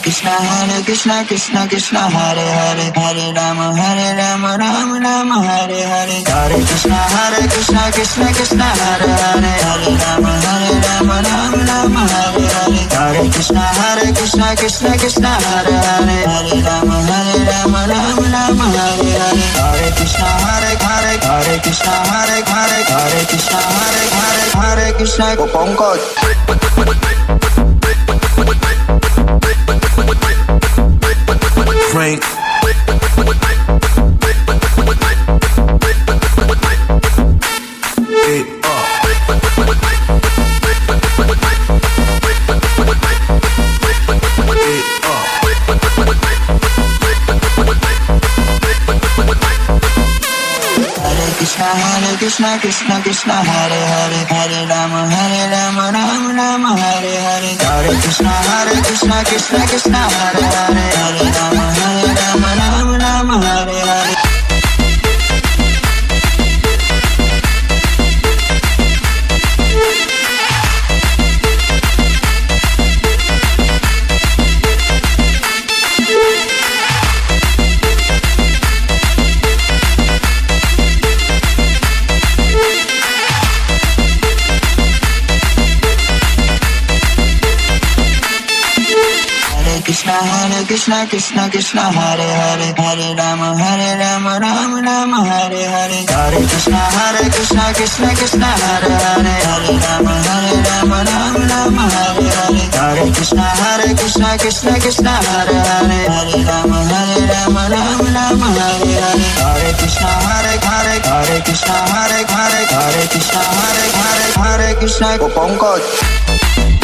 Krishna Krishna Krishna Hare Hare Hare Rama Rama Rama Hare Hare Hare Krishna Krishna Krishna Hare Hare Hare Rama Rama Rama Hare Hare Hare Krishna Krishna Krishna Hare Hare Hare Rama Rama Rama Hare Hare Hare Krishna Hare Krishna Hare Krishna Hare Krishna Pankaj Frank Krishna Krishna Krishna Hare Hare Hare Rama Rama Rama Hare Hare Hare Krishna Krishna Krishna Hare Hare Hare Rama Rama Hare Hare Krishna Krishna Krishna Hare Hare Hare Rama Rama Rama Hare Hare Hare Krishna Krishna Krishna Hare Hare Hare Rama Rama Hare Hare Hare Krishna Krishna Krishna Hare Hare Hare Rama Rama Hare Hare Hare Krishna Krishna Hare Krishna Hare Krishna Pankaj